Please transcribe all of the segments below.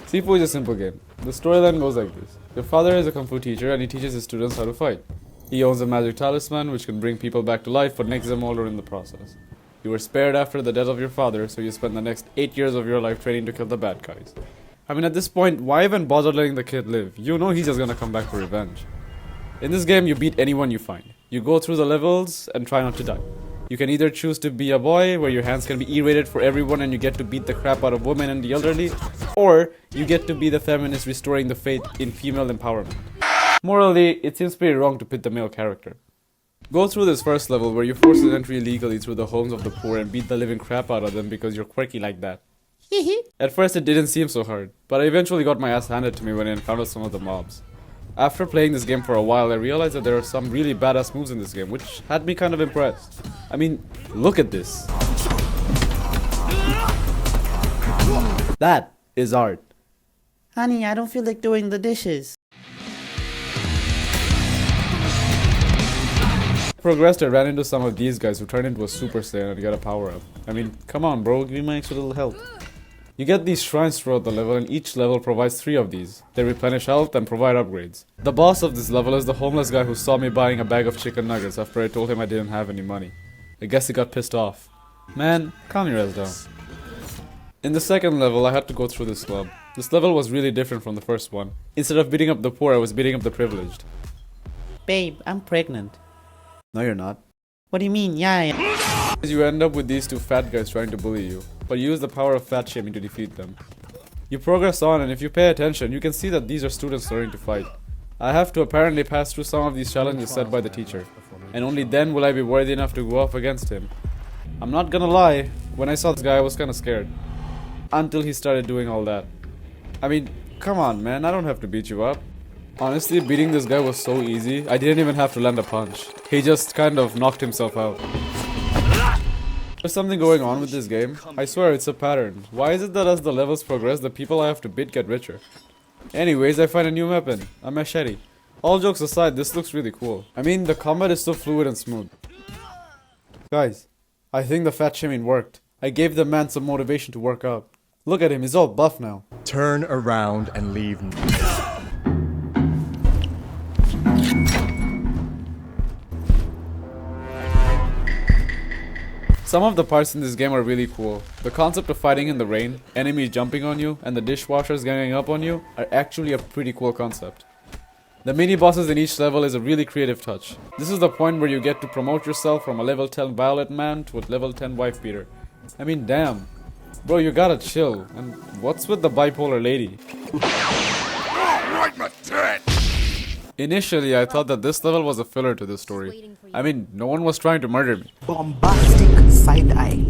Sifu is a simple game. The storyline goes like this. Your father is a kung fu teacher and he teaches his students how to fight. He owns a magic talisman which can bring people back to life but makes them older in the process. You were spared after the death of your father, so you spend the next 8 years of your life training to kill the bad guys. I mean, at this point, why even bother letting the kid live? You know he's just gonna come back for revenge. In this game, you beat anyone you find. You go through the levels and try not to die. You can either choose to be a boy, where your hands can be E-rated for everyone and you get to beat the crap out of women and the elderly, or you get to be the feminist restoring the faith in female empowerment. Morally, it seems pretty wrong to pit the male character. Go through this first level where you force an entry illegally through the homes of the poor and beat the living crap out of them because you're quirky like that. At first it didn't seem so hard, but I eventually got my ass handed to me when I encountered some of the mobs. After playing this game for a while, I realized that there are some really badass moves in this game, which had me kind of impressed. I mean, look at this. That is art. Honey, I don't feel like doing the dishes. Progressed, I ran into some of these guys who turned into a Super Saiyan and got a power up. I mean, come on bro, give me my extra little health. You get these shrines throughout the level and each level provides 3 of these. They replenish health and provide upgrades. The boss of this level is the homeless guy who saw me buying a bag of chicken nuggets after I told him I didn't have any money. I guess he got pissed off. Man, calm your ass down. In the second level, I had to go through this club. This level was really different from the first one. Instead of beating up the poor, I was beating up the privileged. Babe, I'm pregnant. No, you're not. What do you mean? Yeah. You end up with these 2 fat guys trying to bully you, but you use the power of fat shaming to defeat them. You progress on, and if you pay attention, you can see that these are students learning to fight. I have to apparently pass through some of these challenges set by the teacher, and only then will I be worthy enough to go up against him. I'm not gonna lie, when I saw this guy I was kinda scared. Until he started doing all that. I mean, come on man, I don't have to beat you up. Honestly, beating this guy was so easy, I didn't even have to land a punch. He just kind of knocked himself out. There's something going on with this game. I swear it's a pattern. Why is it that as the levels progress, the people I have to beat get richer? Anyways, I find a new weapon, a machete. All jokes aside, this looks really cool. I mean, the combat is so fluid and smooth. Guys, I think the fat shaming worked. I gave the man some motivation to work out. Look at him, he's all buff now. Turn around and leave me. Some of the parts in this game are really cool. The concept of fighting in the rain, enemies jumping on you, and the dishwashers ganging up on you are actually a pretty cool concept. The mini bosses in each level is a really creative touch. This is the point where you get to promote yourself from a level 10 violet man to a level 10 wife beater. I mean damn. Bro, you gotta chill. And what's with the bipolar lady? Initially, I thought that this level was a filler to this story. I mean, no one was trying to murder me. Bombastic side eye.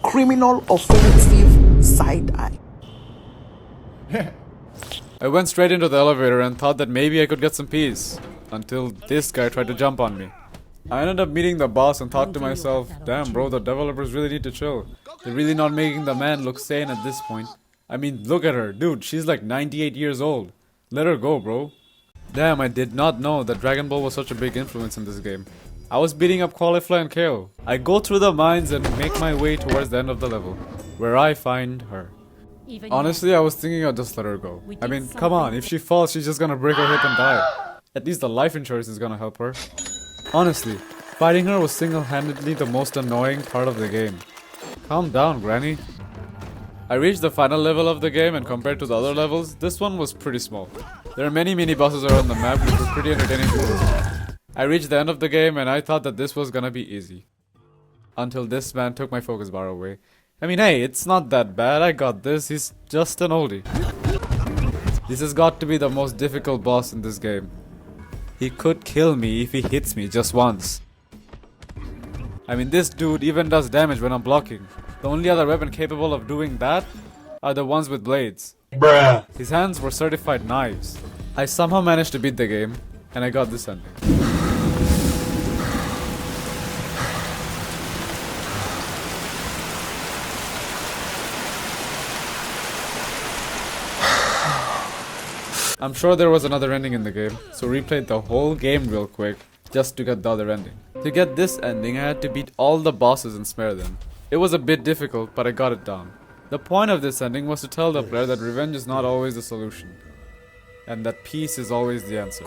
Criminal offensive side eye. I went straight into the elevator and thought that maybe I could get some peace. Until this guy tried to jump on me. I ended up meeting the boss and thought to myself, damn bro, the developers really need to chill. They're really not making the man look sane at this point. I mean, look at her. Dude, she's like 98 years old. Let her go, bro. Damn, I did not know that Dragon Ball was such a big influence in this game. I was beating up Caulifla and Kale. I go through the mines and make my way towards the end of the level, where I find her. Honestly, I was thinking I'd just let her go. I mean, come on, if she falls, she's just gonna break her hip and die. At least the life insurance is gonna help her. Honestly, fighting her was single-handedly the most annoying part of the game. Calm down, Granny. I reached the final level of the game, and compared to the other levels, this one was pretty small. There are many mini bosses around the map which were pretty entertaining to do. I reached the end of the game and I thought that this was gonna be easy. Until this man took my focus bar away. I mean, hey, it's not that bad, I got this, he's just an oldie. This has got to be the most difficult boss in this game. He could kill me if he hits me just once. I mean, this dude even does damage when I'm blocking. The only other weapon capable of doing that are the ones with blades. Bruh. His hands were certified knives. I somehow managed to beat the game, and I got this ending. I'm sure there was another ending in the game, so replayed the whole game real quick, just to get the other ending. To get this ending, I had to beat all the bosses and snare them. It was a bit difficult, but I got it down. The point of this ending was to tell the player that revenge is not always the solution, and that peace is always the answer.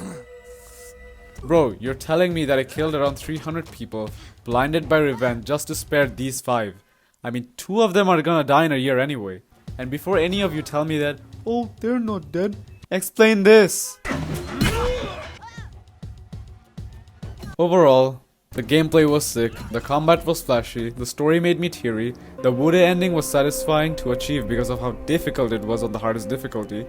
Bro, you're telling me that I killed around 300 people, blinded by revenge just to spare these 5. I mean, 2 of them are gonna die in a year anyway. And before any of you tell me that, oh, they're not dead, explain this. Overall, the gameplay was sick, the combat was flashy, the story made me teary, the Wude ending was satisfying to achieve because of how difficult it was on the hardest difficulty,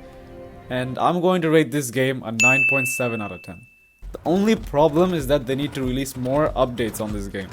and I'm going to rate this game a 9.7 out of 10. The only problem is that they need to release more updates on this game.